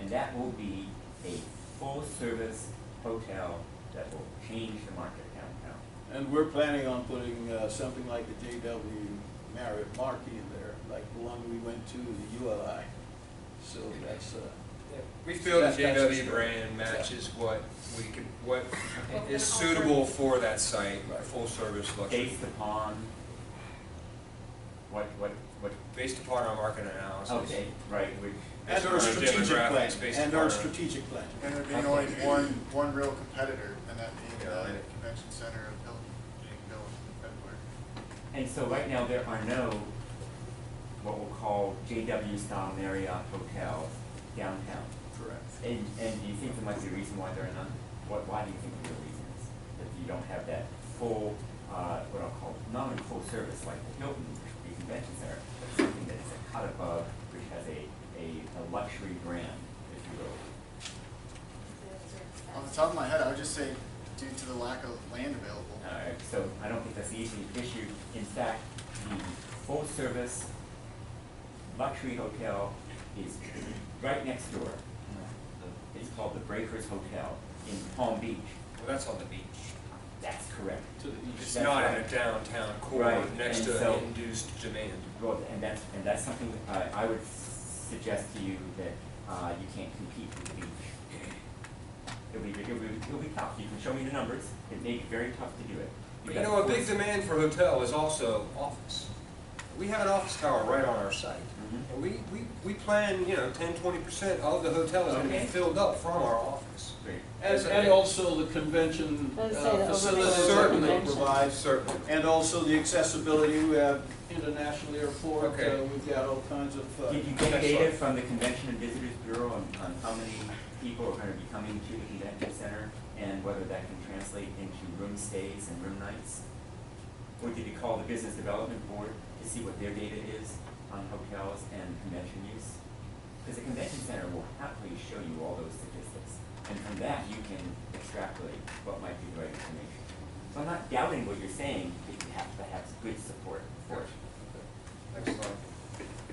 and that will be a full-service hotel that will change the market downtown. And we're planning on putting something like the JW Marriott marquee in there, like the one we went to, the ULI. So that's we feel the that's JW brand matches what is suitable for that site, Right. full service luxury. Based upon what? Based upon our market analysis. Okay, right. Which and Based our on strategic plan. demographics, based And upon our our- strategic plan. And there being Okay. only one real competitor, and that being Yeah, the right. convention center of Hilton being built in February. And so right now there are no what we'll call JW style Marriott hotels downtown. Correct. And do you think there might be a reason why there are none? Why do you think the real reason is that you don't have that full, what I'll call, not only full service like the Hilton, which would be a convention center, but something that is a cut above, which has a luxury brand, if you will. Off the top of my head, I would just say due to the lack of land available. So I don't think that's the issue. In fact, the full service luxury hotel is right next door. It's called the Breakers Hotel in Palm Beach. Well, that's on the beach. That's correct. To the east. It's That's not right. in a downtown core Right, next and to so- induced demand. Well, and that's something I would suggest to you that you can't compete with the beach. It'll be tough. You can show me the numbers. It may be very tough to do it. But you know, a big demand for hotel is also office. We have an office tower right on our site. Mhm. And we plan, 10–20% of the hotel is going to be Okay. filled up from our office. Great. And also the convention Let's say the facilities overflow that they convention. provide. Certainly. And also the accessibility. We have international airport. Okay. We've got all kinds of. Did you get data from the Convention and Visitors Bureau on how many people are going to be coming to the convention center and whether that can translate into room stays and room nights? Or did you call the Business Development Board to see what their data is on hotels and convention use? Because the convention center will happily show you all those statistics. And from that, you can extrapolate what might be the right information. So I'm not doubting what you're saying, but you have to have good support for it. Next slide.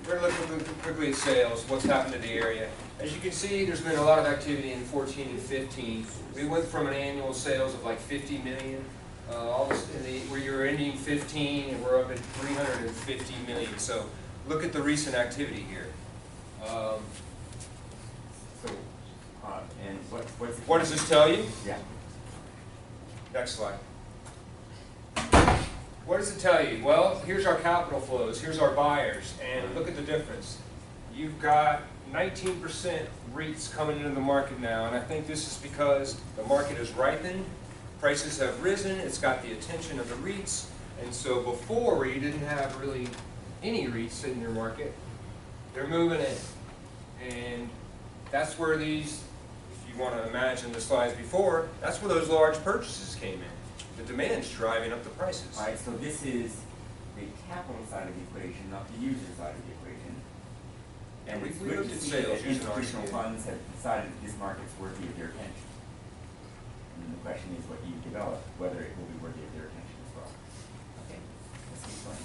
We're going to look quickly at sales, what's happened to the area. As you can see, there's been a lot of activity in 14 and 15. We went from an annual sales of like 50 million, where you're ending 15, and we're up at 350 million. So look at the recent activity here. And what's What does this tell you? Yeah. Next slide. What does it tell you? Well, here's our capital flows, here's our buyers, and look at the difference. You've got 19% REITs coming into the market now, and I think this is because the market has ripened, prices have risen, it's got the attention of the REITs, and so before where you didn't have really any REITs in your market, they're moving in. And that's where these, if you want to imagine the slides before, that's where those large purchases came in. The demand's driving up the prices. All right, so this is the capital side of the equation, not the user side of the equation. And We it's looked good to at see sales that using our institutional scale. funds have decided that this market's worthy of their attention. And the question is what you develop, whether it will be worthy of their attention as well. Okay, let's keep going.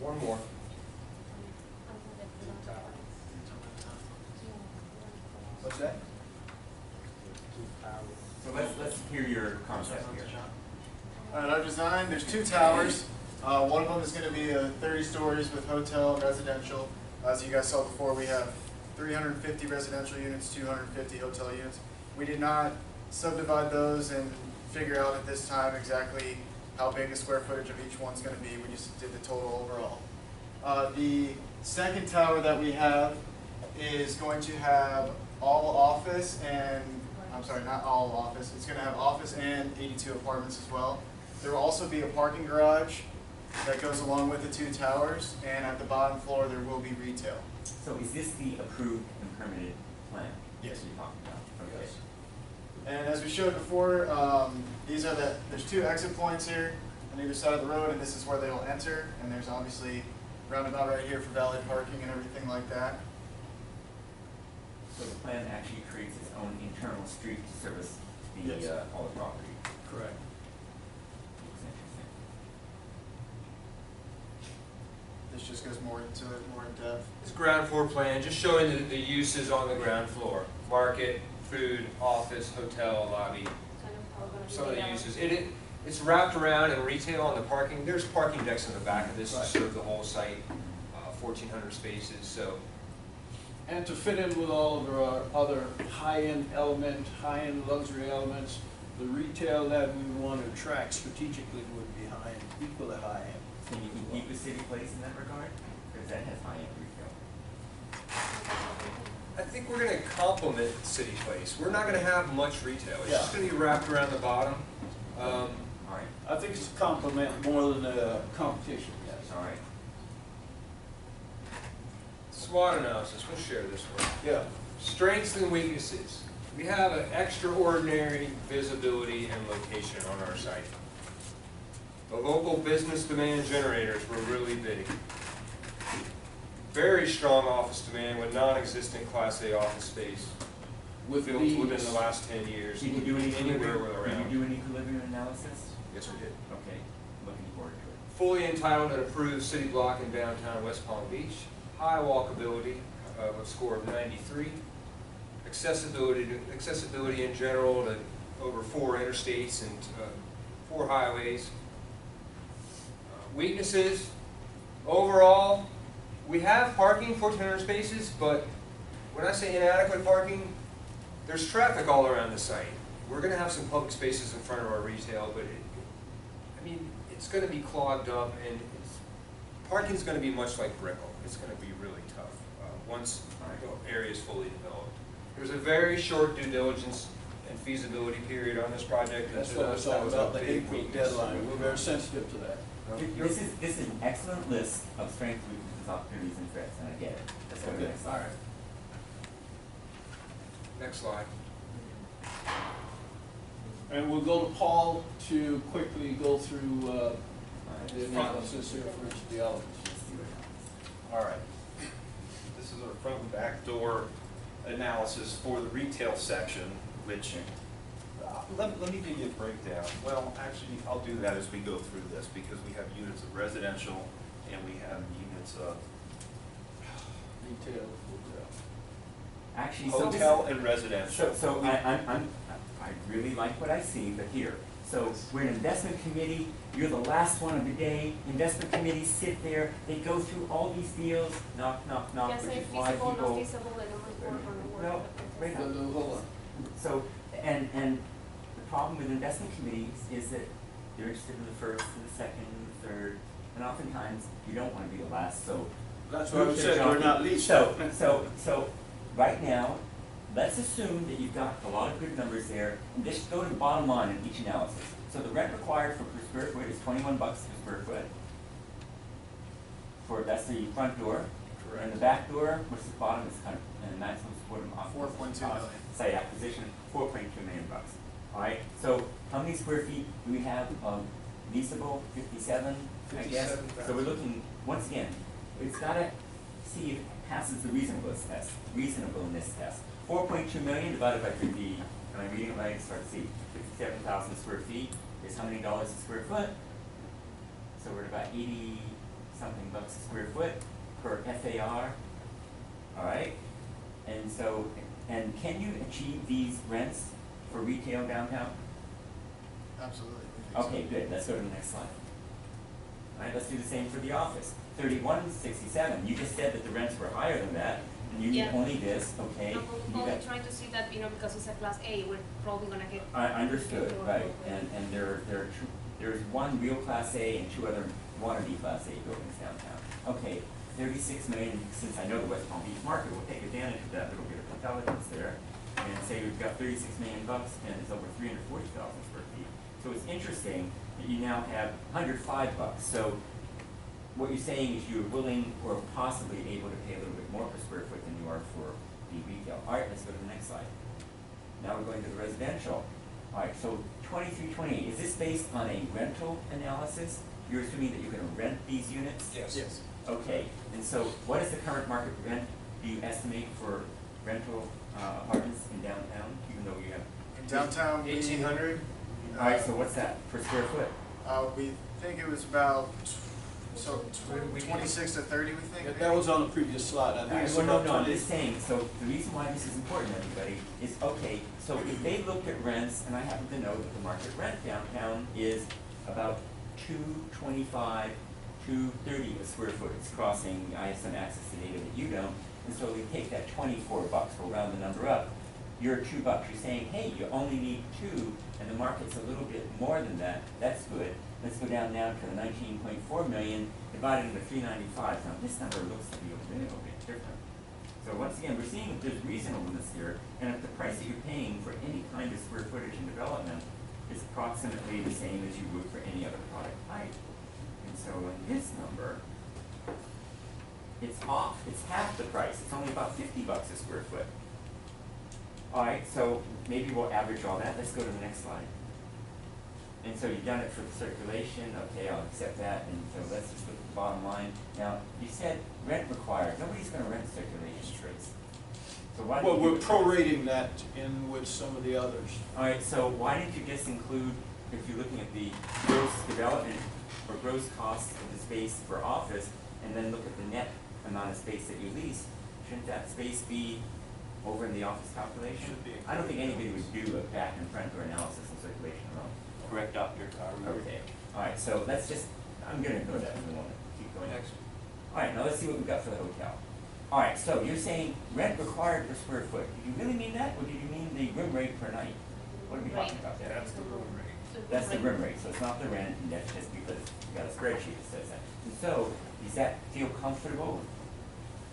One more. What's that? So let's hear your concept here. All right, our design, there's two towers. One of them is going to be 30 stories with hotel and residential. As you guys saw before, we have 350 residential units, 250 hotel units. We did not subdivide those and figure out at this time exactly how big the square footage of each one's going to be. We just did the total overall. The second tower that we have is going to have all office and, I'm sorry, not all office. It's going to have office and 82 apartments as well. There will also be a parking garage that goes along with the two towers, and at the bottom floor there will be retail. So is this the approved and permitted plan? Yes. You talked about. Okay. Yes. And as we showed before, there's two exit points here on either side of the road, and this is where they will enter. And there's obviously roundabout right here for valet parking and everything like that. So the plan actually creates its own internal street to service the Yes. all the property. Correct. Looks interesting. This just goes more into it, more in depth. It's ground floor plan, just showing the uses on the ground floor. Market, food, office, hotel, lobby, Kind of how we're gonna some of do the that. uses. It's wrapped around in retail on the parking. There's parking decks in the back of this to Right. serve the whole site, 1,400 spaces, so. And to fit in with all of our other high-end high-end luxury elements, the retail that we want to attract strategically would be high-end, equal to high-end. Can you compete with City Place in that regard? Because that has high-end retail. I think we're gonna complement City Place. We're not gonna have much retail. It's just Yeah. gonna be wrapped around the bottom. All right, I think it's a complement more than a competition, yes. all right. SWOT analysis, we'll share this one. Yeah. Strengths and weaknesses. We have an extraordinary visibility and location on our site. The local business demand generators were really big. Very strong office demand with non-existent Class A office space With built these, within the last 10 years. Did you do any Anywhere equilibrium, around. did you do any equilibrium analysis? Yes, we did. Okay, looking forward to it. Fully entitled and approved city block in downtown West Palm Beach. High walkability, a score of 93. Accessibility in general to over 4 interstates and 4 highways. Weaknesses, overall, we have parking, 1,400 spaces, but when I say inadequate parking, there's traffic all around the site. We're gonna have some public spaces in front of our retail, but it's gonna be clogged up, and parking's gonna be much like Brickell. It's gonna be really tough once the area is fully developed. There's a very short due diligence and feasibility period on this project. that's and what to we're us, talking that was a about, the big April weakness. deadline. We're very sensitive to that. This is an excellent list of strengths, weaknesses, opportunities, and threats, and I get it. Let's go to the Okay. next slide. Next slide. And we'll go to Paul to quickly go through the Let's analysis here for each of the elements. see what happens. All right. This is our front and back door analysis for the retail section, which, let me give you a breakdown. Well, actually, I'll do that as we go through this, because we have units of residential and we have units of Retail, hotel. Actually, so this- hotel and residential. So I really like what I see, but here, so we're an investment committee, you're the last one of the day, investment committees sit there, they go through all these deals, knock, Yes, which is if why feasible, not people. feasible, the numbers work on the work. Well, right No, no, hold on. So, and the problem with investment committees is that they're interested in the first, and the second, and the third, and oftentimes you don't wanna be the last, so. That's why we said we're not least. So, right now, let's assume that you've got a lot of good numbers there, and just go to the bottom line in each analysis. So the rent required for per square foot is $21 per square foot. That's the front door. And the back door, which is the bottom, is kind of, and the maximum support of occupancy 4.2 million. Site acquisition, $4.2 million. All right, so how many square feet do we have of leasable? 57, I guess. So 57,000. we're looking, once again, it's gotta see if it passes the reasonableness test. 4.2 million divided by 50, am I reading it right? Start to see, 57,000 square feet is how many dollars a square foot? So we're at about 80 something bucks a square foot per FAR, all right? And so, and can you achieve these rents for retail downtown? Absolutely. we think so. Okay, good, let's go to the next slide. All right, let's do the same for the office. 3167, you just said that the rents were higher than that, and you need Yeah. only this, okay? No, You we're only got- trying to see that, because it's a class A, we're probably gonna get. I understood, more right, open. and there's one real Class A and 2 other wannabe Class A buildings downtown. Okay, 36 million, since I know the West Palm Beach market will take advantage of that little bit of intelligence there, and say we've got 36 million bucks and it's over 340,000 square feet. So it's interesting that you now have 105 bucks. So what you're saying is you're willing or possibly able to pay a little bit more per square foot than you are for the retail. All right, let's go to the next slide. Now we're going to the residential. All right, so 2328, is this based on a rental analysis? You're assuming that you're gonna rent these units? Yes. Okay, and so what is the current market rent do you estimate for rental apartments in downtown, even though you have? In downtown, we, 1,800? All right, so what's that per square foot? we think it was about So We- 26 to 30, we think? That was on the previous slide, I think it's Well, no, about no, I'm 20. just saying, so the reason why this is important, everybody, is, okay, so if they look at rents, and I happen to know that the market rent downtown is about $225, $230 a square foot. It's crossing, I have some access to data that you don't, and so we take that $24, we'll round the number up. You're $2, you're saying, hey, you only need 2, and the market's a little bit more than that, that's good. Let's go down now to the 19.4 million divided into 395. Now this number looks to be a little bit different. So once again, we're seeing that there's reasonableness here, and if the price that you're paying for any kind of square footage in development is approximately the same as you would for any other product type. And so in this number, it's off. It's half the price. It's only about $50 a square foot. All right, so maybe we'll average all that. Let's go to the next slide. And so you've done it for the circulation. Okay, I'll accept that. And so let's just look at the bottom line. Now, you said rent required. Nobody's going to rent circulation space. So why? Well, didn't you we're do it? prorating that in with some of the others. All right, so why didn't you just include, if you're looking at the gross development or gross cost of the space for office, and then look at the net amount of space that you lease? Shouldn't that space be over in the office calculation? Should be. I don't think anybody would do a back and front door analysis and circulation alone. Correct up your car. Okay, all right, so let's just, I'm gonna ignore that for the moment. Keep going. Next. All right, now let's see what we've got for the hotel. All right, so you're saying rent required per square foot. Did you really mean that, or did you mean the room rate per night? What are we talking about there? That's the room rate. That's the room rate, so it's not the rent, and that's just because you got a spreadsheet that says that. And so, does that feel comfortable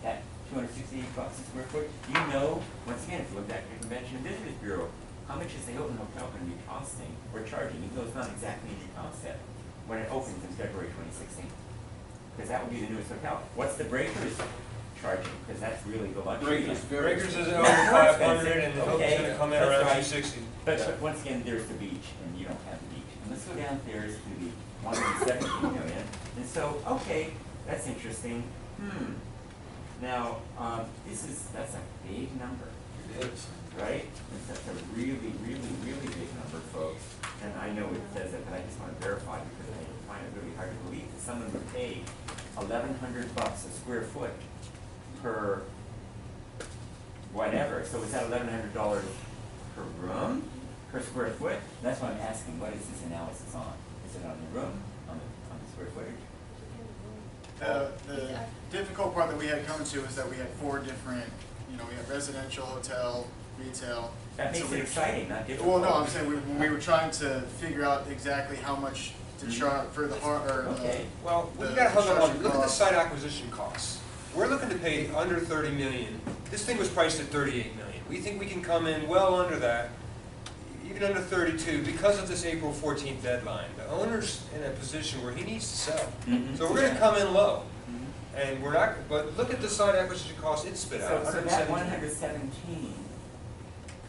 at $268 a square foot? You know, once again, if you look back at the Convention and Visitors Bureau, how much is the Hilton Hotel going to be costing or charging, even though it's not exactly the concept, when it opens in February 2016? Because that would be the newest hotel. What's the Breakers charging? Because that's really the luxury. Breakers, very Breakers is More over expensive. 500 and the Hilton's Okay, gonna come in that's around right. 260. But once again, there's the beach, and you don't have the beach. And let's go downstairs to the 117 million. And so, okay, that's interesting. Now, that's a big number, It is. right? That's a really, really, really big number, folks. And I know it says it, but I just want to verify because I find it really hard to believe that someone would pay $1,100 a square foot per whatever. So is that $1,100 per room, per square foot? That's why I'm asking, what is this analysis on? Is it on the room, on the square footage? The difficult part that we had coming to is that we had 4 different, we had residential, hotel, retail. That makes So it we- exciting, not difficult. Well, no, I'm saying we were trying to figure out exactly how much to charge for the Okay. Well, we the gotta hug on, construction look at the cost. site acquisition costs. We're looking to pay under 30 million. This thing was priced at 38 million. We think we can come in well under that, even under 32, because of this April 14th deadline. The owner's in a position where he needs to sell. Mhm. So we're gonna come in low. Mhm. And we're not, but look at the site acquisition cost, it spit out, So that 117. 117.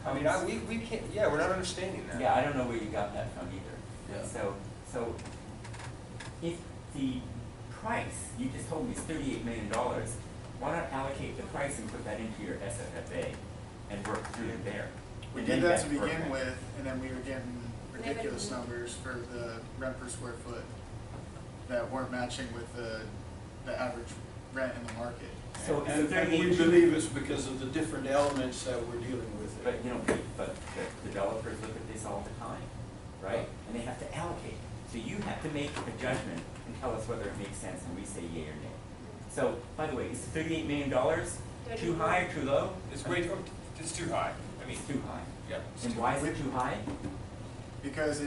I mean, we can't, yeah, we're not understanding that. Yeah, I don't know where you got that from either. Yeah. So if the price, you just told me is $38 million, why not allocate the price and put that into your SFFA and work through it there? We And did then that to work begin back. with, and then we were getting ridiculous numbers for the rent per square foot that weren't matching with the average rent in the market. So And we 38. believe it's because of the different elements that we're dealing with. But but the developers look at this all the time, right? And they have to allocate. So you have to make a judgment and tell us whether it makes sense, and we say yay or nay. So, by the way, is $38 million too high or too low? It's way, it's too high. I mean, It's too high. yeah. it's And too why high. is it too high? Because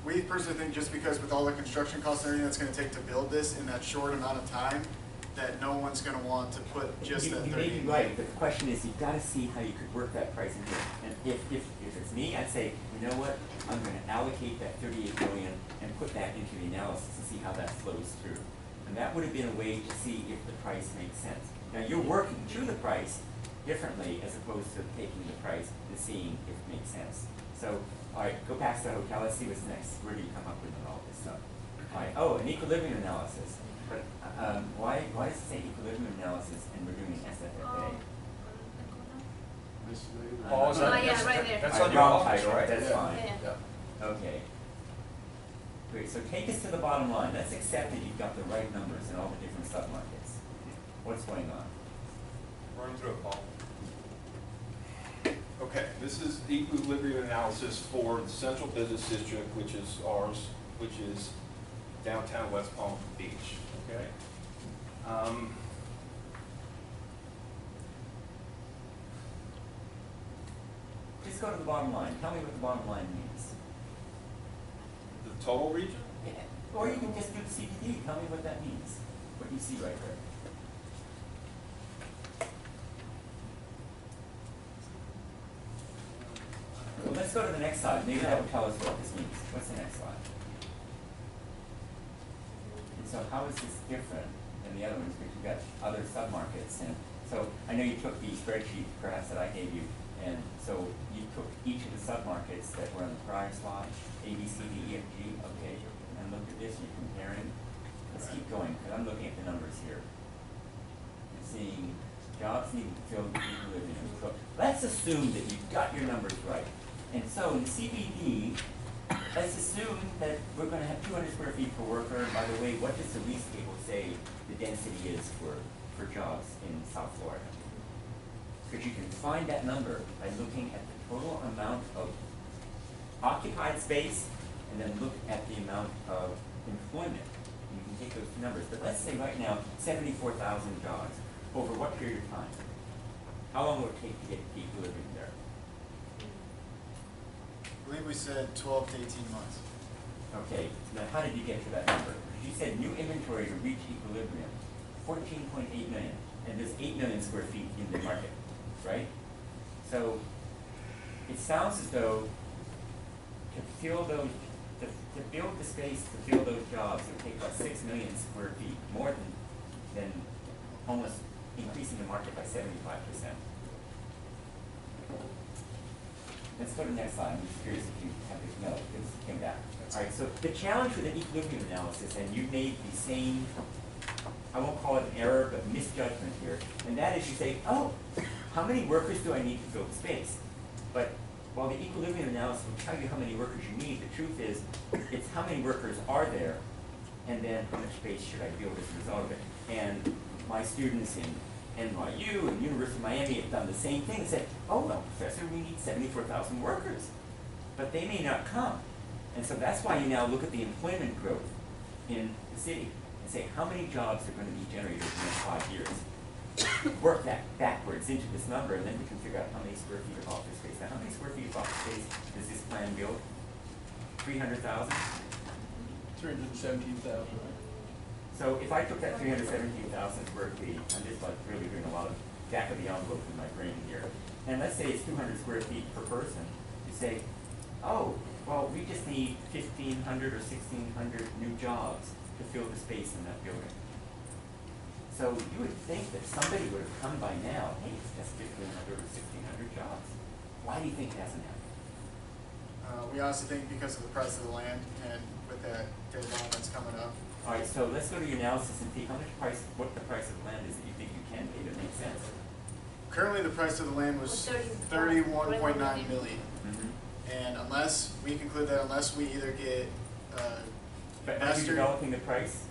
we personally think just because with all the construction costs and everything that's gonna take to build this in that short amount of time, that no one's gonna want to put just that You 30. may be right, but the question is, you've gotta see how you could work that price into it. And if it's me, I'd say, you know what, I'm gonna allocate that 38 million and put that into the analysis and see how that flows through. And that would have been a way to see if the price makes sense. Now, you're working through the price differently as opposed to taking the price and seeing if it makes sense. So, all right, go past the hotel, let's see what's next. Where do you come up with all this stuff? All right, oh, an equilibrium analysis. But why does it say equilibrium analysis and we're doing SFFA? Paul, is that- Oh, yeah, right there. That's All on your wrong office, title, right? That's Yeah. fine. Yeah. Okay. Great, so take us to the bottom line. Let's accept that you've got the right numbers in all the different submarkets. What's going on? Run through it, Paul. Okay, this is equilibrium analysis for the central business district, which is ours, which is downtown West Palm Beach, okay? Just go to the bottom line. Tell me what the bottom line means. The total region? Yeah. Or you can just do the CPD. Tell me what that means. What you see right there. Well, let's go to the next slide. Maybe that will tell us what this means. What's the next slide? And so how is this different than the other ones? Because you've got other submarkets. And so I know you took the spreadsheet perhaps that I gave you. And so you took each of the submarkets that were on the prior slide, A, B, C, D, E, F, G, okay, and looked at this and you're comparing. Let's keep going, because I'm looking at the numbers here. You're seeing jobs needed to fill the equilibrium. So let's assume that you've got your numbers right. And so in CBD, let's assume that we're going to have 200 square feet per worker. And by the way, what does the REE table say the density is for jobs in South Florida? Because you can find that number by looking at the total amount of occupied space and then look at the amount of employment. You can take those two numbers. But let's say right now, 74,000 jobs. Over what period of time? How long will it take to get equilibrium there? I believe we said 12 to 18 months. Okay, now how did you get to that number? You said new inventory to reach equilibrium, 14.8 million. And there's 8 million square feet in the market, right? So it sounds as though to fill those, to build the space to fill those jobs, it would take about 6 million square feet, more than almost increasing the market by 75%. Let's go to the next slide. I'm just curious if you have this. No, this came back. All right, so the challenge with an equilibrium analysis, and you made the same, I won't call it an error, but misjudgment here, and that is you say, oh, how many workers do I need to fill the space? But while the equilibrium analysis will tell you how many workers you need, the truth is it's how many workers are there, and then how much space should I build as a result of it. And my students in NYU and University of Miami have done the same thing and said, oh, well, professor, we need 74,000 workers. But they may not come. And so that's why you now look at the employment growth in the city and say, how many jobs are going to be generated in the next 5 years? Work that backwards into this number, and then we can figure out how many square feet of office space. Now, how many square feet of office space does this plan build? 300,000? 317,000, right? So if I took that 317,000 square feet, I'm just like really doing a lot of back of the envelope in my brain here. And let's say it's 200 square feet per person. You say, oh, well, we just need 1,500 or 1,600 new jobs to fill the space in that building. So you would think that somebody would have come by now, hey, it's just 1,500 or 1,600 jobs. Why do you think it hasn't happened? We honestly think because of the price of the land and with that deadline that's coming up. All right, so let's go to your analysis and see what the price of land is that you think you can pay that makes sense. Currently, the price of the land was 31.9 million. And unless we conclude that unless we either get But are you developing the price?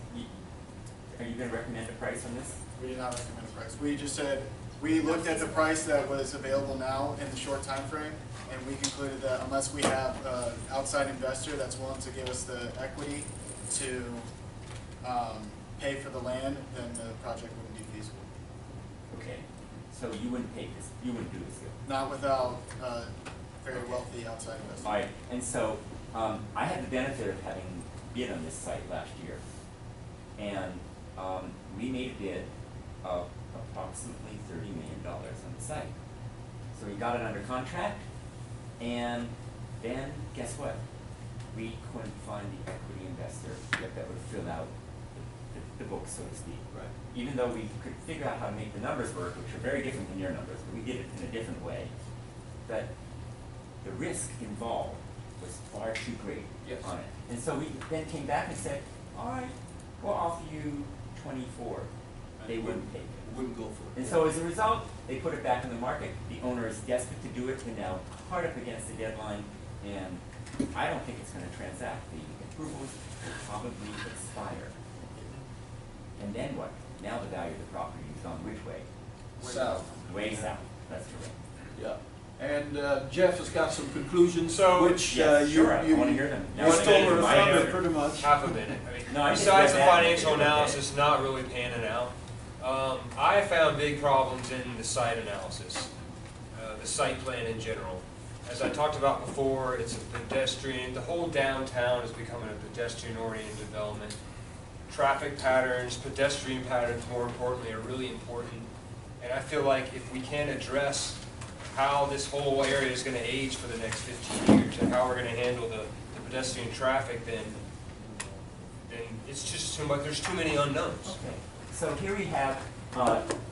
Are you going to recommend a price on this? we did not recommend a price. We just said we looked at the price that was available now in the short time frame, and we concluded that unless we have an outside investor that's willing to give us the equity to pay for the land, then the project wouldn't be feasible. Okay, so you wouldn't pay this, you wouldn't do this deal? Not without very wealthy outside investors. All right, and so I had the benefit of having bid on this site last year. And we made a bid of approximately $30 million on the site. So we got it under contract, and then guess what? We couldn't find the equity investor that would fill out the book, so to speak. Right. Even though we could figure out how to make the numbers work, which are very different than your numbers, but we did it in a different way. But the risk involved was far too great on it. And so we then came back and said, all right, we'll offer you 24. They wouldn't take it. Wouldn't go for it. And so as a result, they put it back in the market. The owner is desperate to do it. They're now hard up against the deadline, and I don't think it's going to transact. The approvals probably expire. And then what? Now the value of the property is on which way? South. Way south, that's correct. Yeah. And Jeff has got some conclusions, So, which yes, you sure, I wanna hear them. you Now, stole her my thunder answer. pretty much. Half a minute. I mean, No, I just besides the read that. financial Okay. analysis not really panning out, I found big problems in the site analysis, the site plan in general. As I talked about before, it's a pedestrian, the whole downtown is becoming a pedestrian-oriented development. Traffic patterns, pedestrian patterns, more importantly, are really important. And I feel like if we can't address how this whole area is going to age for the next 15 years and how we're going to handle the pedestrian traffic, then it's just too much. There's too many unknowns. Okay, so here we have,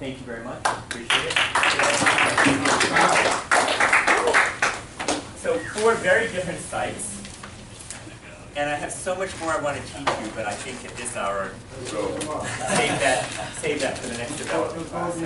thank you very much, appreciate it. So 4 very different sites, and I have so much more I want to teach you, but I think at this hour, we'll save that for the next development class.